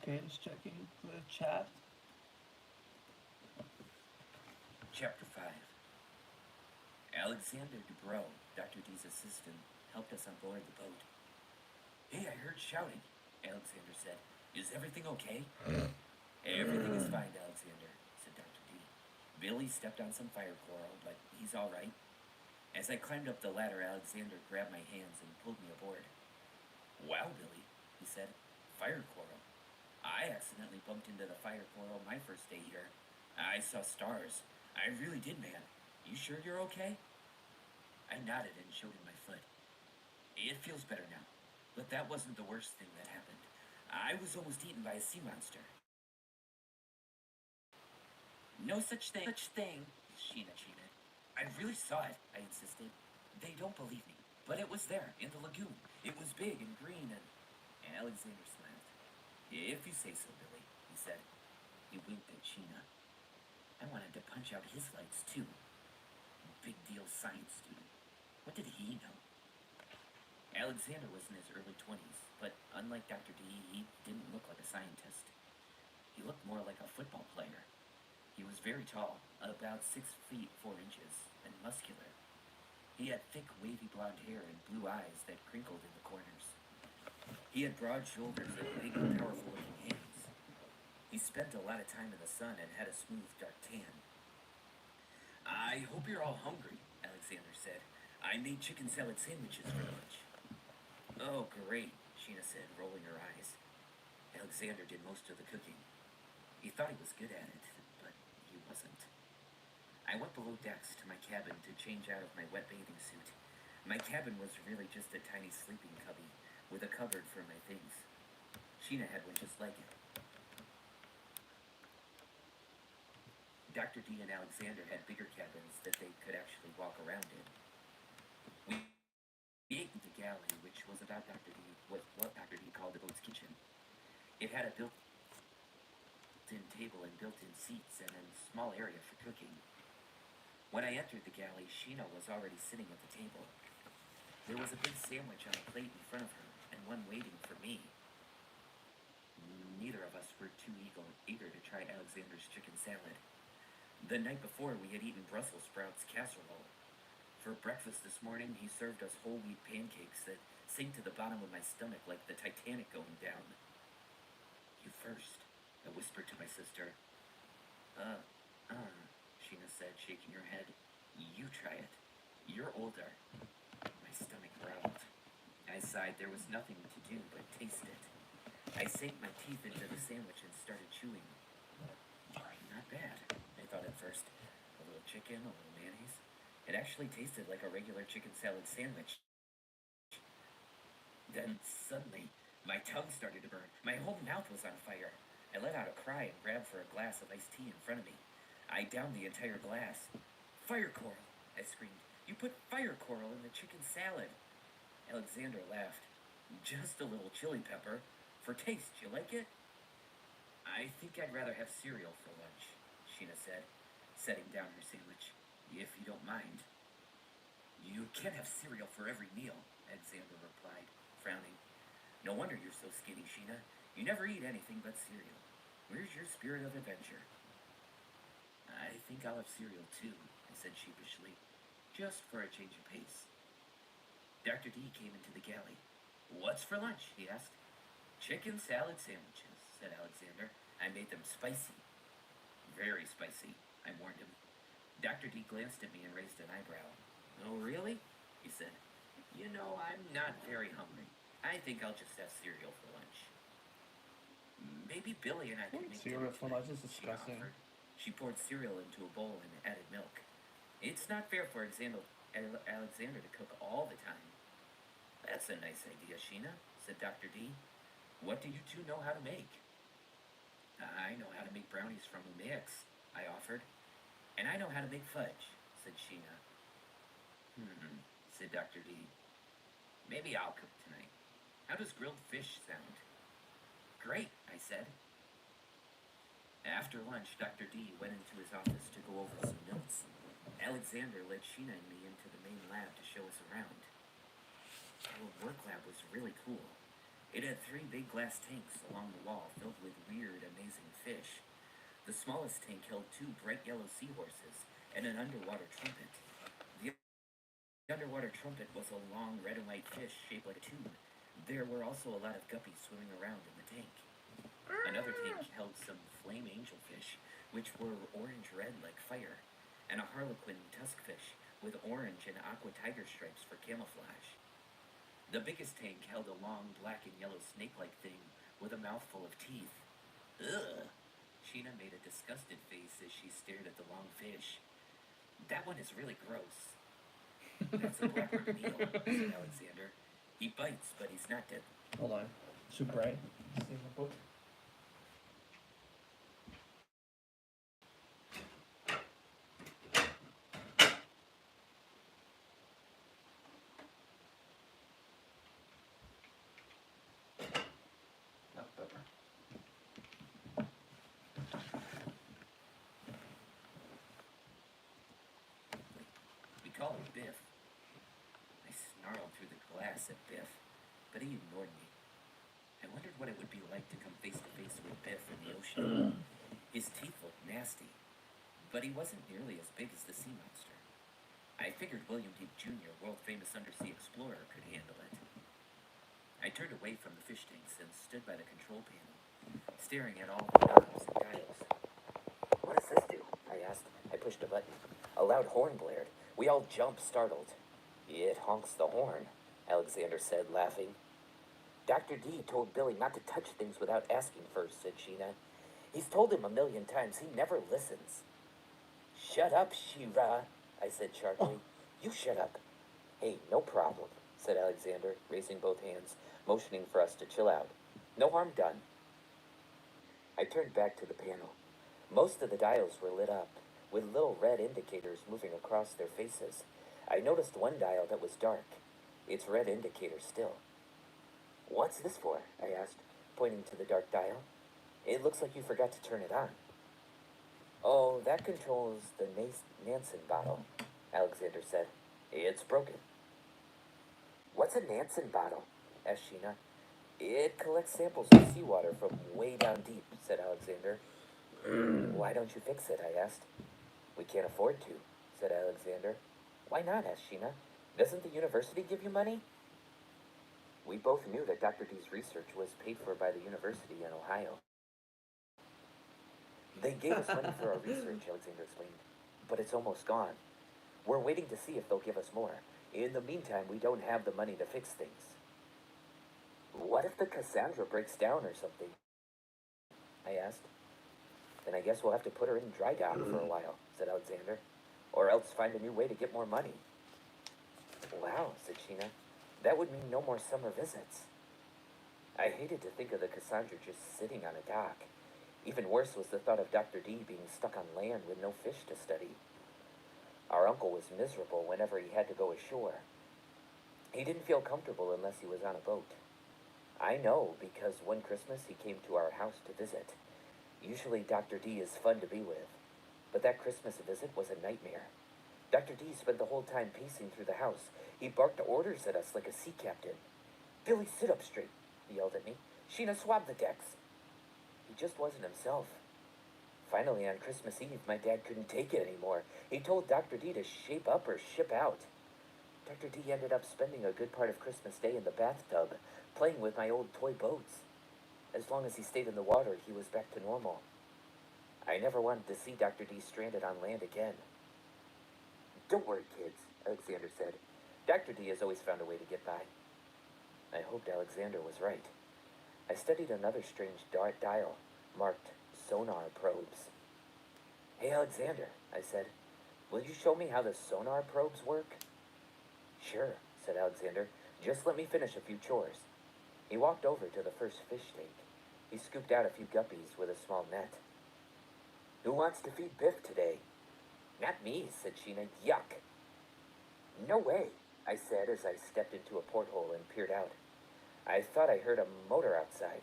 Okay, just checking the chat. Chapter 5. Alexander Dubrow, Dr. D's assistant, helped us on board the boat. Hey, I heard shouting, Alexander said. Is everything okay? Everything is fine, Alexander, said Dr. D. Billy stepped on some fire coral, but he's all right. As I climbed up the ladder, Alexander grabbed my hands and pulled me aboard. Wow, Billy, he said. Fire coral. I accidentally bumped into the fire coral my first day here. I saw stars. I really did, man. You sure you're okay? I nodded and showed him my foot. It feels better now, but that wasn't the worst thing that happened. I was almost eaten by a sea monster. No such thing, Sheena cheated. I really saw it, I insisted. They don't believe me, but it was there, in the lagoon. It was big and green and Alexander smiled. If you say so, Billy, he said. He winked at Sheena. I wanted to punch out his lights, too. Big deal science student. What did he know? Alexander was in his early 20s, but unlike Dr. D, he didn't look like a scientist. He looked more like a football player. He was very tall, about 6 feet 4 inches, and muscular. He had thick, wavy blonde hair and blue eyes that crinkled in the corners. He had broad shoulders and big, powerful-looking hands. He spent a lot of time in the sun and had a smooth, dark tan. I hope you're all hungry, Alexander said. I made chicken salad sandwiches for lunch. Oh, great, Sheena said, rolling her eyes. Alexander did most of the cooking. He thought he was good at it, but he wasn't. I went below decks to my cabin to change out of my wet bathing suit. My cabin was really just a tiny sleeping cubby with a cupboard for my things. Sheena had one just like it. Dr. D and Alexander had bigger cabins that they could actually walk around in. We ate in the galley, which was about was what Dr. D called the boat's kitchen. It had a built-in table and built-in seats and a small area for cooking. When I entered the galley, Sheena was already sitting at the table. There was a big sandwich on a plate in front of her, and one waiting for me. Neither of us were too eager to try Alexander's chicken salad. The night before, we had eaten Brussels sprouts casserole. For breakfast this morning, he served us whole wheat pancakes that sank to the bottom of my stomach like the Titanic going down. You first, I whispered to my sister. Sheena said, shaking her head. You try it. You're older. My stomach growled. I sighed. There was nothing to do but taste it. I sank my teeth into the sandwich and started chewing. Not bad, I thought at first. A little chicken, a little mayonnaise. It actually tasted like a regular chicken salad sandwich. Then, suddenly, my tongue started to burn. My whole mouth was on fire. I let out a cry and grabbed for a glass of iced tea in front of me. I downed the entire glass. Fire coral, I screamed. You put fire coral in the chicken salad. Alexander laughed. Just a little chili pepper. For taste, you like it? I think I'd rather have cereal for lunch, Sheena said, setting down her sandwich. If you don't mind. You can't have cereal for every meal, Alexander replied, frowning. No wonder you're so skinny, Sheena. You never eat anything but cereal. Where's your spirit of adventure? I think I'll have cereal too, I said sheepishly, just for a change of pace. Dr. D came into the galley. What's for lunch? He asked. Chicken salad sandwiches, said Alexander. I made them spicy. Very spicy, I warned him. Dr. D glanced at me and raised an eyebrow. Oh, really? He said. You know, I'm not very hungry. I think I'll just have cereal for lunch. Maybe Billy and I could make Cereal dinner for tonight, lunch is she disgusting. offered. She poured cereal into a bowl and added milk. It's not fair for Alexander to cook all the time. That's a nice idea, Sheena, said Dr. D. What do you two know how to make? I know how to make brownies from a mix, I offered. And I know how to make fudge, said Sheena. Said Dr. D. Maybe I'll cook tonight. How does grilled fish sound? Great, I said. After lunch, Dr. D went into his office to go over some notes. Alexander led Sheena and me into the main lab to show us around. Our work lab was really cool. It had three big glass tanks along the wall filled with weird, amazing fish. The smallest tank held two bright yellow seahorses and an underwater trumpet. The underwater trumpet was a long red and white fish shaped like a tube. There were also a lot of guppies swimming around in the tank. Another tank held some flame angelfish, which were orange-red like fire, and a harlequin tuskfish with orange and aqua tiger stripes for camouflage. The biggest tank held a long black and yellow snake-like thing with a mouthful of teeth. Ugh! Sheena made a disgusted face as she stared at the long fish. That one is really gross. That's a blackbird eel, said Alexander. He bites, but he's not deadly. Hold on. Super bright. See the book? Not pepper. We call him Biff. I snarled through the glass at Biff, but he ignored me. I wondered what it would be like to come face to face with Biff in the ocean. His teeth looked nasty, but he wasn't nearly as big as the sea monster. I figured William Deep Jr., world-famous undersea explorer, could handle it. I turned away from the fish tanks and stood by the control panel, staring at all the knobs and dials. What does this do? I asked. I pushed a button. A loud horn blared. We all jumped, startled. It honks the horn, Alexander said, laughing. Dr. D told Billy not to touch things without asking first, said Sheena. He's told him 1,000,000 times. He never listens. Shut up, Shira, I said sharply. You shut up. Hey, no problem, said Alexander, raising both hands, motioning for us to chill out. No harm done. I turned back to the panel. Most of the dials were lit up, with little red indicators moving across their faces. I noticed one dial that was dark, its red indicator still. What's this for? I asked, pointing to the dark dial. It looks like you forgot to turn it on. Oh, that controls the Nansen bottle, Alexander said. It's broken. What's a Nansen bottle? Asked Sheena. It collects samples of seawater from way down deep, said Alexander. Why don't you fix it? I asked. We can't afford to, said Alexander. Why not? Asked Sheena. Doesn't the university give you money? We both knew that Dr. D's research was paid for by the university in Ohio. They gave us money for our research, Alexander explained, but it's almost gone. We're waiting to see if they'll give us more. In the meantime, we don't have the money to fix things. What if the Cassandra breaks down or something? I asked. Then I guess we'll have to put her in dry dock for a while, said Alexander, or else find a new way to get more money. Wow, said Sheena. That would mean no more summer visits. I hated to think of the Cassandra just sitting on a dock. Even worse was the thought of Dr. D being stuck on land with no fish to study. Our uncle was miserable whenever he had to go ashore. He didn't feel comfortable unless he was on a boat. I know because one Christmas he came to our house to visit. Usually Dr. D is fun to be with, but that Christmas visit was a nightmare. Dr. D spent the whole time pacing through the house. He barked orders at us like a sea captain. Billy, sit up straight, he yelled at me. Sheena, swab the decks. He just wasn't himself. Finally, on Christmas Eve, my dad couldn't take it anymore. He told Dr. D to shape up or ship out. Dr. D ended up spending a good part of Christmas Day in the bathtub, playing with my old toy boats. As long as he stayed in the water, he was back to normal. I never wanted to see Dr. D stranded on land again. Don't worry, kids, Alexander said. Dr. D has always found a way to get by. I hoped Alexander was right. I studied another strange dial, marked sonar probes. Hey, Alexander, I said, will you show me how the sonar probes work? Sure, said Alexander. Just let me finish a few chores. He walked over to the first fish tank. He scooped out a few guppies with a small net. Who wants to feed Biff today? Not me, said Sheena. Yuck. No way, I said as I stepped into a porthole and peered out. I thought I heard a motor outside.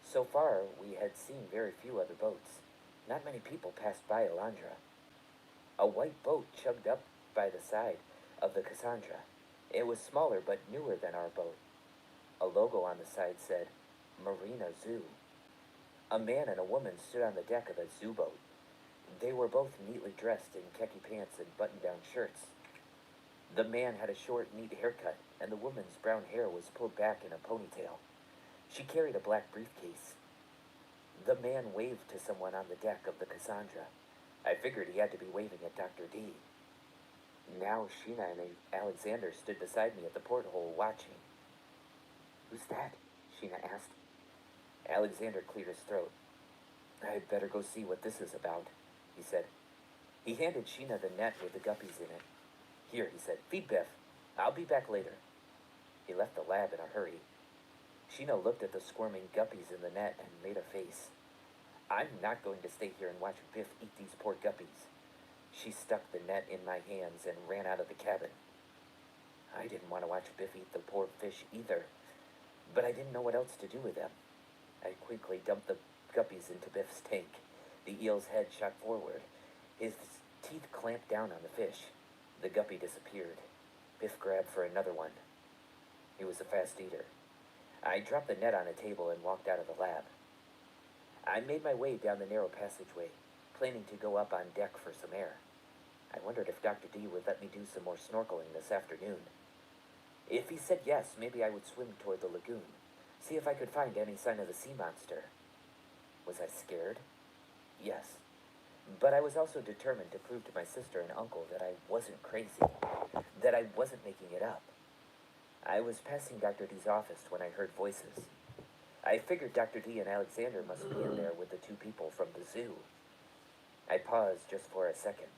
So far, we had seen very few other boats. Not many people passed by Alondra. A white boat chugged up by the side of the Cassandra. It was smaller but newer than our boat. A logo on the side said, Marina Zoo. A man and a woman stood on the deck of a zoo boat. They were both neatly dressed in khaki pants and button-down shirts. The man had a short, neat haircut, and the woman's brown hair was pulled back in a ponytail. She carried a black briefcase. The man waved to someone on the deck of the Cassandra. I figured he had to be waving at Dr. D. Now Sheena and Alexander stood beside me at the porthole watching. Who's that? Sheena asked. Alexander cleared his throat. I'd better go see what this is about, he said. He handed Sheena the net with the guppies in it. Here, he said, feed Biff. I'll be back later. He left the lab in a hurry. Sheena looked at the squirming guppies in the net and made a face. I'm not going to stay here and watch Biff eat these poor guppies. She stuck the net in my hands and ran out of the cabin. I didn't want to watch Biff eat the poor fish either, but I didn't know what else to do with them. I quickly dumped the guppies into Biff's tank. The eel's head shot forward. His teeth clamped down on the fish. The guppy disappeared. Biff grabbed for another one. He was a fast eater. I dropped the net on a table and walked out of the lab. I made my way down the narrow passageway, planning to go up on deck for some air. I wondered if Dr. D would let me do some more snorkeling this afternoon. If he said yes, maybe I would swim toward the lagoon, see if I could find any sign of the sea monster. Was I scared? Yes. But I was also determined to prove to my sister and uncle that I wasn't crazy, that I wasn't making it up. I was passing Dr. D's office when I heard voices. I figured Dr. D and Alexander must be in there with the two people from the zoo. I paused just for a second.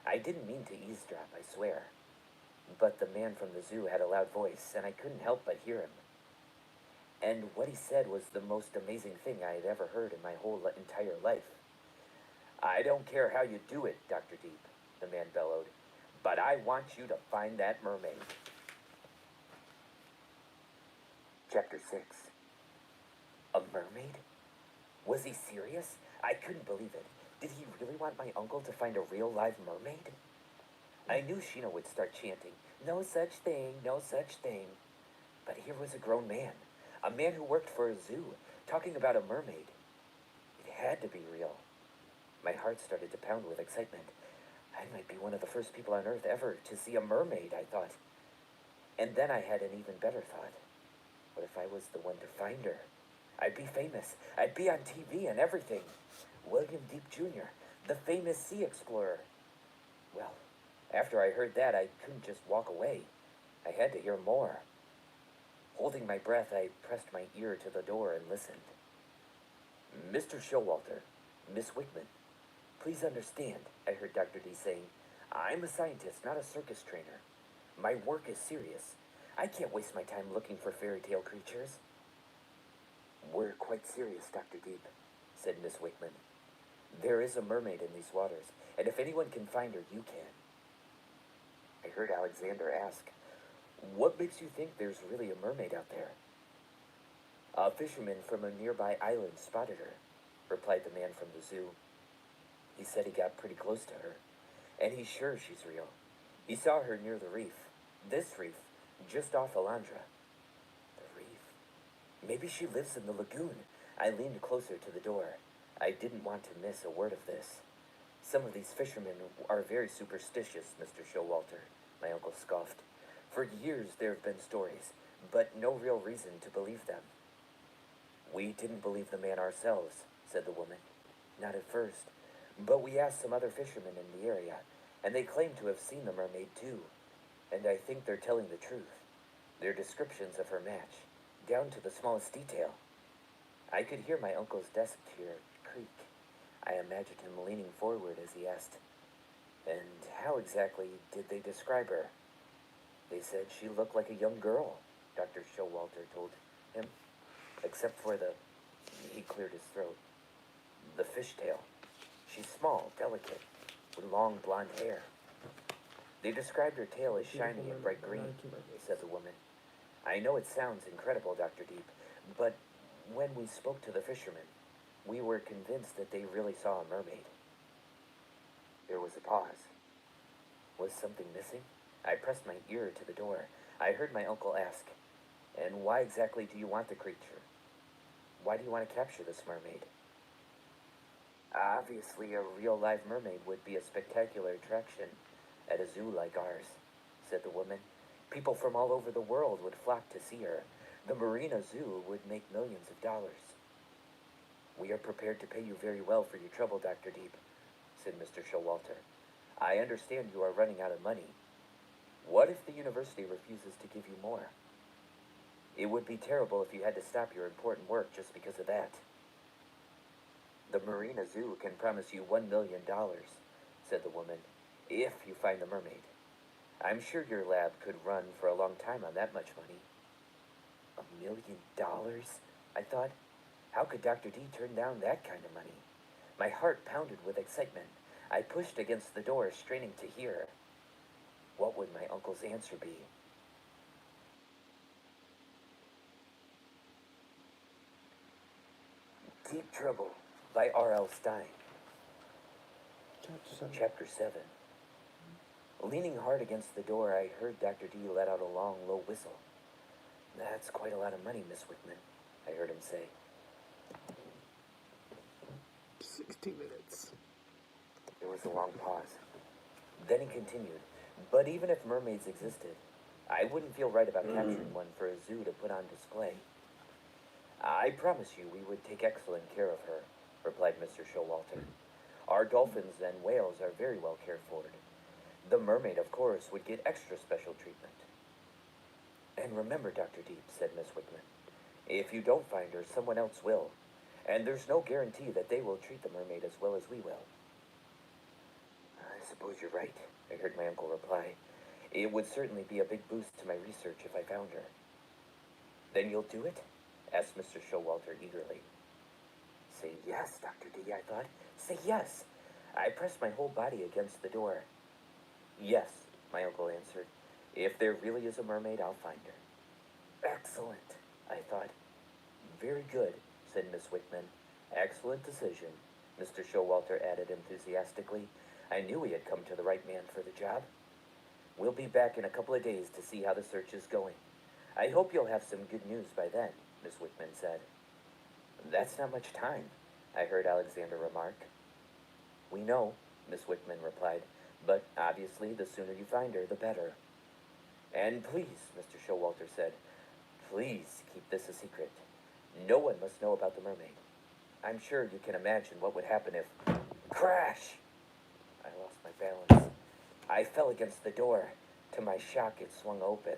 I didn't mean to eavesdrop, I swear. But the man from the zoo had a loud voice, and I couldn't help but hear him. And what he said was the most amazing thing I had ever heard in my whole entire life. I don't care how you do it, Dr. Deep, the man bellowed, but I want you to find that mermaid. Chapter 6. A mermaid? Was he serious? I couldn't believe it. Did he really want my uncle to find a real live mermaid? I knew Sheena would start chanting, no such thing, no such thing. But here was a grown man, a man who worked for a zoo, talking about a mermaid. It had to be real. My heart started to pound with excitement. I might be one of the first people on Earth ever to see a mermaid, I thought. And then I had an even better thought. What if I was the one to find her? I'd be famous. I'd be on TV and everything. William Deep Jr., the famous sea explorer. Well, after I heard that, I couldn't just walk away. I had to hear more. Holding my breath, I pressed my ear to the door and listened. Mr. Showalter, Miss Wickman, please understand, I heard Dr. D saying, I'm a scientist, not a circus trainer. My work is serious. I can't waste my time looking for fairy tale creatures. We're quite serious, Dr. Deep, said Miss Wickman. There is a mermaid in these waters, and if anyone can find her, you can. I heard Alexander ask, what makes you think there's really a mermaid out there? A fisherman from a nearby island spotted her, replied the man from the zoo. He said he got pretty close to her, and he's sure she's real. He saw her near the reef, this reef, just off Alondra. The reef? Maybe she lives in the lagoon. I leaned closer to the door. I didn't want to miss a word of this. Some of these fishermen are very superstitious, Mr. Showalter, my uncle scoffed. For years there have been stories, but no real reason to believe them. We didn't believe the man ourselves, said the woman. Not at first, but we asked some other fishermen in the area, and they claim to have seen the mermaid too. And I think they're telling the truth. Their descriptions of her match, down to the smallest detail. I could hear my uncle's desk chair creak. I imagined him leaning forward as he asked, and how exactly did they describe her? They said she looked like a young girl, Dr. Showalter told him, except for he cleared his throat, the fishtail. She's small, delicate, with long blonde hair. They described her tail as shiny and bright green, said the woman. I know it sounds incredible, Dr. Deep, but when we spoke to the fishermen, we were convinced that they really saw a mermaid. There was a pause. Was something missing? I pressed my ear to the door. I heard my uncle ask, And why exactly do you want the creature? Why do you want to capture this mermaid? Obviously, a real live mermaid would be a spectacular attraction at a zoo like ours, said the woman. People from all over the world would flock to see her. The Marina Zoo would make millions of dollars. We are prepared to pay you very well for your trouble, Dr. Deep, said Mr. Showalter. I understand you are running out of money. What if the university refuses to give you more? It would be terrible if you had to stop your important work just because of that. The Marina Zoo can promise you $1 million, said the woman, if you find the mermaid. I'm sure your lab could run for a long time on that much money. $1 million? I thought. How could Dr. D turn down that kind of money? My heart pounded with excitement. I pushed against the door, straining to hear. What would my uncle's answer be? Deep Trouble by R.L. Stein. Chapter 7. Leaning hard against the door, I heard Dr. D let out a long, low whistle. That's quite a lot of money, Miss Whitman, I heard him say. 60 minutes. There was a long pause. Then he continued, but even if mermaids existed, I wouldn't feel right about capturing one for a zoo to put on display. I promise you we would take excellent care of her, replied Mr. Showalter. Our dolphins and whales are very well cared for. The mermaid, of course, would get extra special treatment. And remember, Dr. Deep, said Miss Whitman, if you don't find her, someone else will. And there's no guarantee that they will treat the mermaid as well as we will. I suppose you're right, I heard my uncle reply. It would certainly be a big boost to my research if I found her. Then you'll do it? Asked Mr. Showalter eagerly. Say yes, Dr. D, I thought. Say yes. I pressed my whole body against the door. Yes, my uncle answered. If there really is a mermaid, I'll find her. Excellent, I thought. Very good, said Miss Whitman. Excellent decision, Mr. Showalter added enthusiastically. I knew he had come to the right man for the job. We'll be back in a couple of days to see how the search is going. I hope you'll have some good news by then, Miss Whitman said. That's not much time, I heard Alexander remark. We know, Miss Whitman replied, but obviously the sooner you find her, the better. And please, Mr. Showalter said, please keep this a secret. No one must know about the mermaid. I'm sure you can imagine what would happen if... Crash! I lost my balance. I fell against the door. To my shock, it swung open,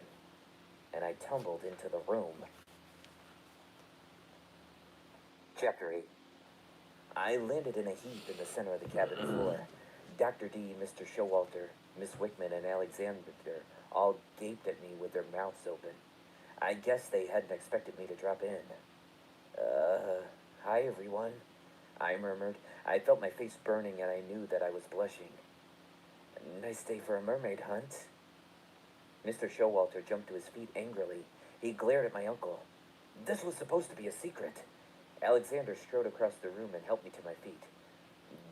and I tumbled into the room. Chapter 8. I landed in a heap in the center of the cabin floor. Dr. D, Mr. Showalter, Miss Whitman, and Alexander all gaped at me with their mouths open. I guess they hadn't expected me to drop in. Hi everyone, I murmured. I felt my face burning and I knew that I was blushing. Nice day for a mermaid hunt. Mr. Showalter jumped to his feet angrily. He glared at my uncle. This was supposed to be a secret. Alexander strode across the room and helped me to my feet.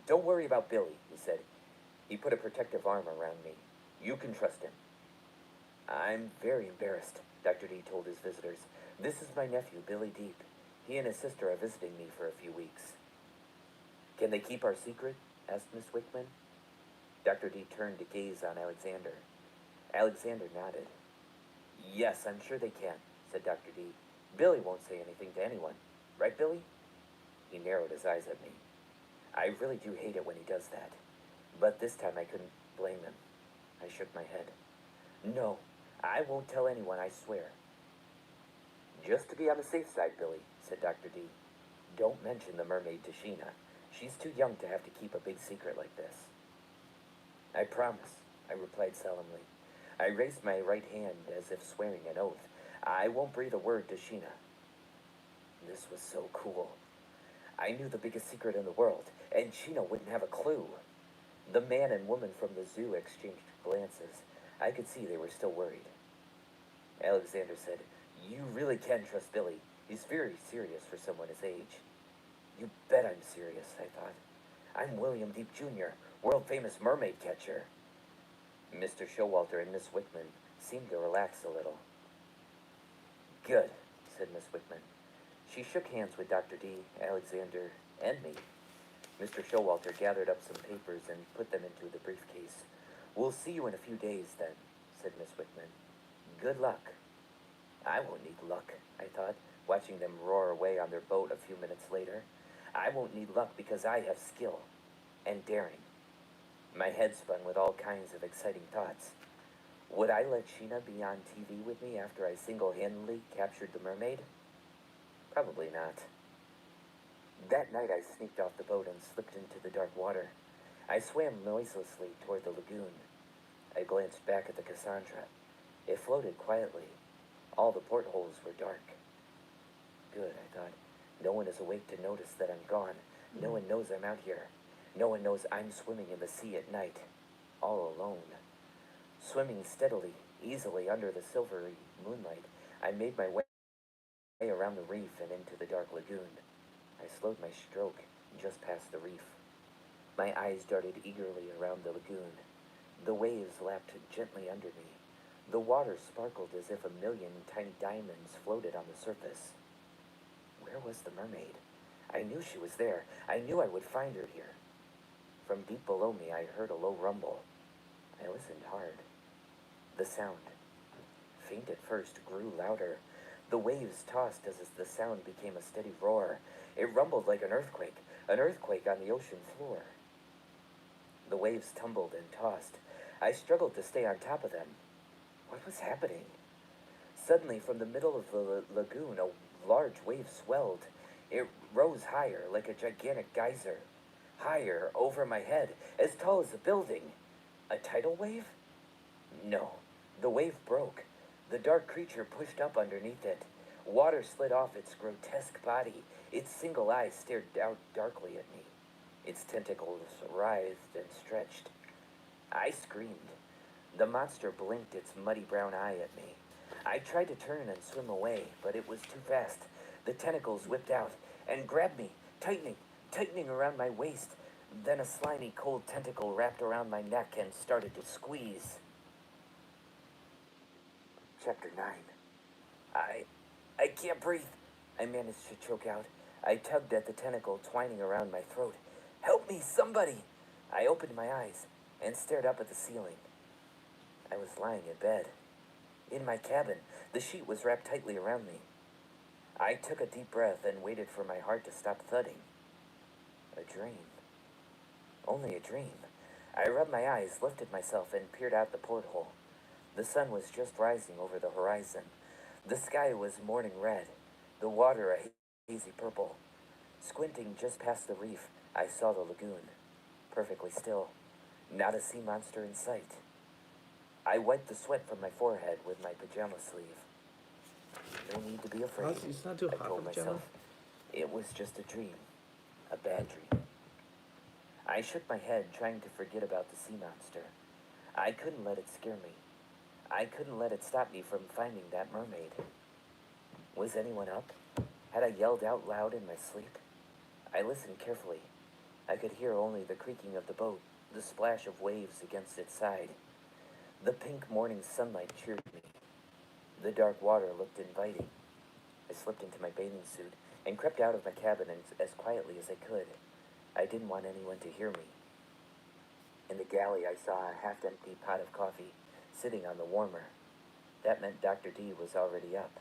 Don't worry about Billy, he said. He put a protective arm around me. You can trust him. I'm very embarrassed, Dr. D told his visitors. This is my nephew, Billy Deep. He and his sister are visiting me for a few weeks. Can they keep our secret? Asked Miss Whitman. Dr. D turned to gaze on Alexander. Alexander nodded. Yes, I'm sure they can, said Dr. D. Billy won't say anything to anyone. Right, Billy? He narrowed his eyes at me. I really do hate it when he does that. But this time I couldn't blame him. I shook my head. No, I won't tell anyone, I swear. Just to be on the safe side, Billy, said Dr. D. Don't mention the mermaid to Sheena. She's too young to have to keep a big secret like this. I promise, I replied solemnly. I raised my right hand as if swearing an oath. I won't breathe a word to Sheena. This was so cool. I knew the biggest secret in the world, and Sheena wouldn't have a clue. The man and woman from the zoo exchanged glances. I could see they were still worried. Alexander said, You really can trust Billy. He's very serious for someone his age. You bet I'm serious, I thought. I'm William Deep Jr., world-famous mermaid catcher. Mr. Showalter and Miss Whitman seemed to relax a little. Good, said Miss Wickman. She shook hands with Dr. D, Alexander, and me. Mr. Showalter gathered up some papers and put them into the briefcase. We'll see you in a few days, then, said Miss Wickman. Good luck. I won't need luck, I thought, watching them roar away on their boat a few minutes later. I won't need luck because I have skill and daring. My head spun with all kinds of exciting thoughts. Would I let Sheena be on TV with me after I single-handedly captured the mermaid? Probably not. That night I sneaked off the boat and slipped into the dark water. I swam noiselessly toward the lagoon. I glanced back at the Cassandra. It floated quietly. All the portholes were dark. Good, I thought. No one is awake to notice that I'm gone. No one knows I'm out here. No one knows I'm swimming in the sea at night, all alone. Swimming steadily, easily under the silvery moonlight, I made my way around the reef and into the dark lagoon. I slowed my stroke just past the reef. My eyes darted eagerly around the lagoon. The waves lapped gently under me. The water sparkled as if a million tiny diamonds floated on the surface. Where was the mermaid? I knew she was there. I knew I would find her here. From deep below me, I heard a low rumble. I listened hard. The sound, faint at first, grew louder. The waves tossed as the sound became a steady roar. It rumbled like an earthquake on the ocean floor. The waves tumbled and tossed. I struggled to stay on top of them. What was happening? Suddenly, from the middle of the lagoon, a large wave swelled. It rose higher, like a gigantic geyser. Higher, over my head, as tall as a building. A tidal wave? No. The wave broke. The dark creature pushed up underneath it. Water slid off its grotesque body. Its single eye stared out darkly at me. Its tentacles writhed and stretched. I screamed. The monster blinked its muddy brown eye at me. I tried to turn and swim away, but it was too fast. The tentacles whipped out and grabbed me, tightening around my waist. Then a slimy, cold tentacle wrapped around my neck and started to squeeze. Chapter 9. I can't breathe, I managed to choke out. I tugged at the tentacle twining around my throat. Help me, somebody! I opened my eyes and stared up at the ceiling. I was lying in bed. In my cabin, the sheet was wrapped tightly around me. I took a deep breath and waited for my heart to stop thudding. A dream. Only a dream. I rubbed my eyes, lifted myself, and peered out the porthole. The sun was just rising over the horizon. The sky was morning red, the water a hazy purple. Squinting just past the reef, I saw the lagoon. Perfectly still. Not a sea monster in sight. I wiped the sweat from my forehead with my pajama sleeve. No need to be afraid, It's not too I hot told for pajama. myself. It was just a dream. A bad dream. I shook my head, trying to forget about the sea monster. I couldn't let it scare me. I couldn't let it stop me from finding that mermaid. Was anyone up? Had I yelled out loud in my sleep? I listened carefully. I could hear only the creaking of the boat, the splash of waves against its side. The pink morning sunlight cheered me. The dark water looked inviting. I slipped into my bathing suit and crept out of my cabin as quietly as I could. I didn't want anyone to hear me. In the galley, I saw a half-empty pot of coffee sitting on the warmer. That meant Dr. D was already up.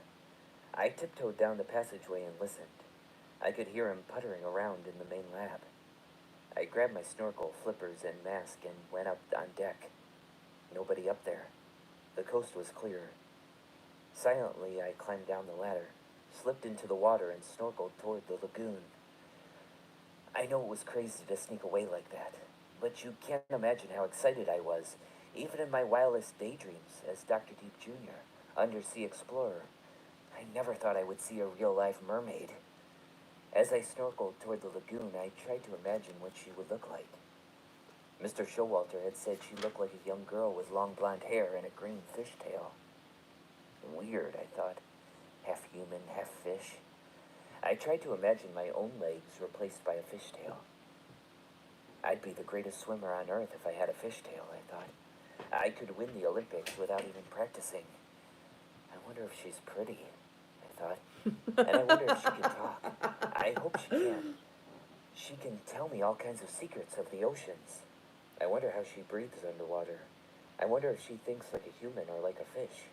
I tiptoed down the passageway and listened. I could hear him puttering around in the main lab. I grabbed my snorkel, flippers, and mask and went up on deck. Nobody up there. The coast was clear. Silently, I climbed down the ladder, slipped into the water, and snorkeled toward the lagoon. I know it was crazy to sneak away like that, but you can't imagine how excited I was, even in my wildest daydreams as Dr. Deep Jr., undersea explorer. I never thought I would see a real-life mermaid. As I snorkeled toward the lagoon, I tried to imagine what she would look like. Mr. Showalter had said she looked like a young girl with long blonde hair and a green fishtail. Weird, I thought. Half human, half fish. I tried to imagine my own legs replaced by a fishtail. I'd be the greatest swimmer on Earth if I had a fishtail, I thought. I could win the Olympics without even practicing. I wonder if she's pretty, I thought. And I wonder if she can talk. I hope she can. She can tell me all kinds of secrets of the oceans. I wonder how she breathes underwater. I wonder if she thinks like a human or like a fish.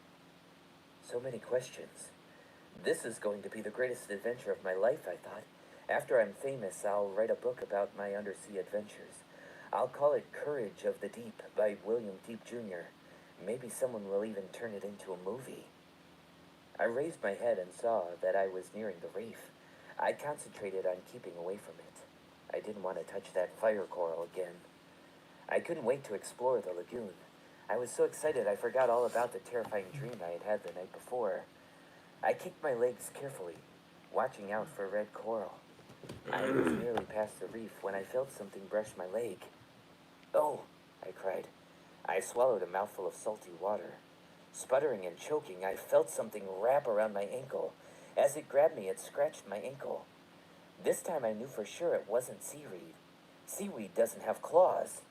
So many questions. This is going to be the greatest adventure of my life, I thought. After I'm famous, I'll write a book about my undersea adventures. I'll call it Courage of the Deep by William Deep Jr. Maybe someone will even turn it into a movie. I raised my head and saw that I was nearing the reef. I concentrated on keeping away from it. I didn't want to touch that fire coral again. I couldn't wait to explore the lagoon. I was so excited I forgot all about the terrifying dream I had had the night before. I kicked my legs carefully, watching out for red coral. I was nearly past the reef when I felt something brush my leg. Oh, I cried. I swallowed a mouthful of salty water. Sputtering and choking, I felt something wrap around my ankle. As it grabbed me, it scratched my ankle. This time I knew for sure it wasn't seaweed. Seaweed doesn't have claws.